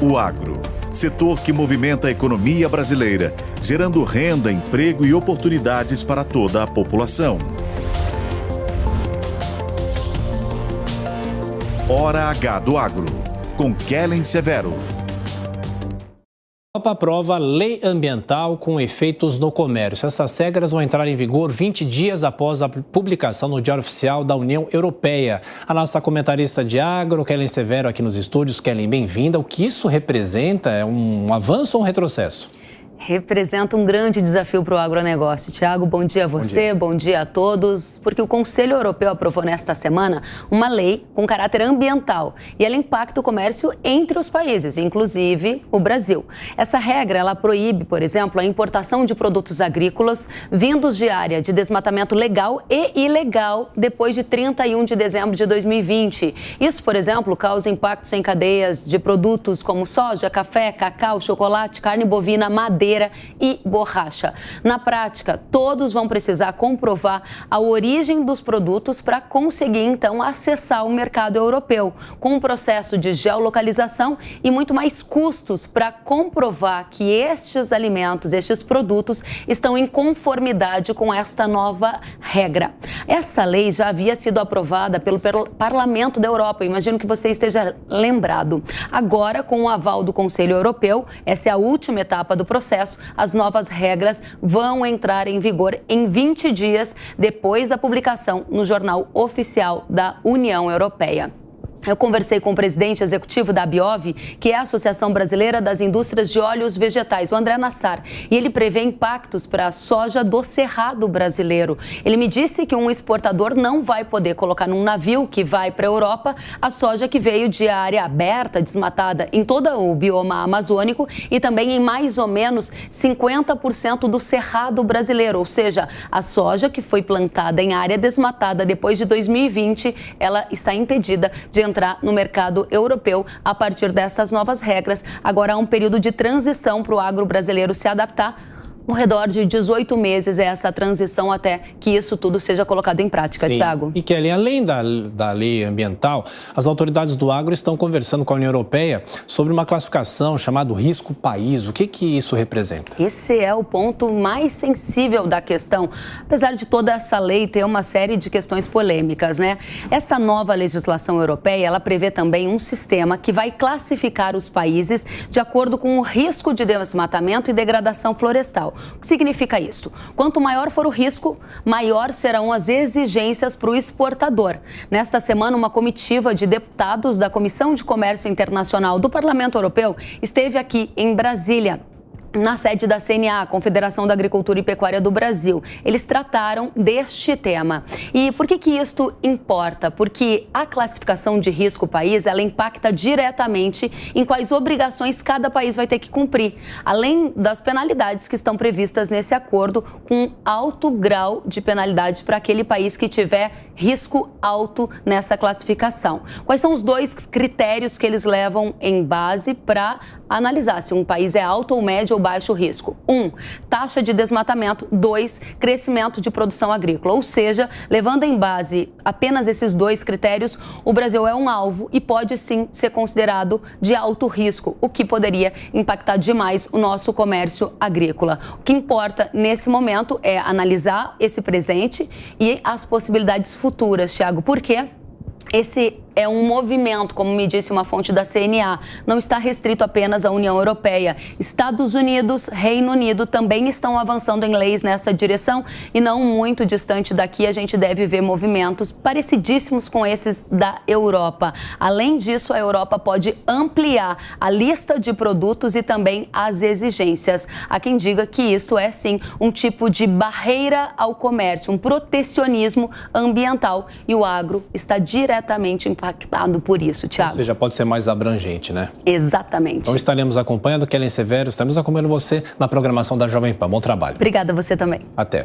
O agro, setor que movimenta a economia brasileira, gerando renda, emprego e oportunidades para toda a população. Hora H do Agro, com Kellen Severo. A Europa aprova lei ambiental com efeitos no comércio. Essas regras vão entrar em vigor 20 dias após a publicação no Diário Oficial da União Europeia. A nossa comentarista de agro, Kellen Severo, aqui nos estúdios. Kellen, bem-vinda. O que isso representa? É um avanço ou um retrocesso? Representa um grande desafio para o agronegócio. Tiago, bom dia a você, bom dia a todos, porque o Conselho Europeu aprovou nesta semana uma lei com caráter ambiental e ela impacta o comércio entre os países, inclusive o Brasil. Essa regra, ela proíbe, por exemplo, a importação de produtos agrícolas vindos de área de desmatamento legal e ilegal depois de 31 de dezembro de 2020. Isso, por exemplo, causa impactos em cadeias de produtos como soja, café, cacau, chocolate, carne bovina, madeira e borracha. Na prática, todos vão precisar comprovar a origem dos produtos para conseguir, então, acessar o mercado europeu, com um processo de geolocalização e muito mais custos para comprovar que estes alimentos, estes produtos, estão em conformidade com esta nova regra. Essa lei já havia sido aprovada pelo Parlamento da Europa, imagino que você esteja lembrado. Agora, com o aval do Conselho Europeu, essa é a última etapa do processo. As novas regras vão entrar em vigor em 20 dias depois da publicação no Jornal Oficial da União Europeia. Eu conversei com o presidente executivo da Abiov, que é a Associação Brasileira das Indústrias de Óleos Vegetais, o André Nassar, e ele prevê impactos para a soja do cerrado brasileiro. Ele me disse que um exportador não vai poder colocar num navio que vai para a Europa a soja que veio de área aberta, desmatada em todo o bioma amazônico e também em mais ou menos 50% do cerrado brasileiro, ou seja, a soja que foi plantada em área desmatada depois de 2020, ela está impedida de entrar no mercado europeu a partir dessas novas regras. Agora há um período de transição para o agro brasileiro se adaptar. Ao redor de 18 meses é essa transição até que isso tudo seja colocado em prática, Tiago. E Kellen, além da lei ambiental, as autoridades do agro estão conversando com a União Europeia sobre uma classificação chamada risco país. O que isso representa? Esse é o ponto mais sensível da questão, apesar de toda essa lei ter uma série de questões polêmicas, né? Essa nova legislação europeia, ela prevê também um sistema que vai classificar os países de acordo com o risco de desmatamento e degradação florestal. O que significa isso? Quanto maior for o risco, maior serão as exigências para o exportador. Nesta semana, uma comitiva de deputados da Comissão de Comércio Internacional do Parlamento Europeu esteve aqui em Brasília, na sede da CNA, Confederação da Agricultura e Pecuária do Brasil. Eles trataram deste tema. E por que isto importa? Porque a classificação de risco país, ela impacta diretamente em quais obrigações cada país vai ter que cumprir, além das penalidades que estão previstas nesse acordo, com alto grau de penalidade para aquele país que tiver risco alto nessa classificação. Quais são os dois critérios que eles levam em base para analisar se um país é alto ou médio ou baixo risco? 1, taxa de desmatamento. 2, crescimento de produção agrícola. Ou seja, levando em base apenas esses dois critérios, o Brasil é um alvo e pode sim ser considerado de alto risco, o que poderia impactar demais o nosso comércio agrícola. O que importa nesse momento é analisar esse presente e as possibilidades futuras, Thiago. Por quê? Esse é um movimento, como me disse uma fonte da CNA, não está restrito apenas à União Europeia. Estados Unidos, Reino Unido também estão avançando em leis nessa direção e não muito distante daqui a gente deve ver movimentos parecidíssimos com esses da Europa. Além disso, a Europa pode ampliar a lista de produtos e também as exigências. Há quem diga que isto é sim um tipo de barreira ao comércio, um protecionismo ambiental e o agro está diretamente impactado por isso, Thiago. Ou seja, pode ser mais abrangente, né? Exatamente. Então estaremos acompanhando, Kellen Severo, estaremos acompanhando você na programação da Jovem Pan. Bom trabalho. Obrigada a você também. Até.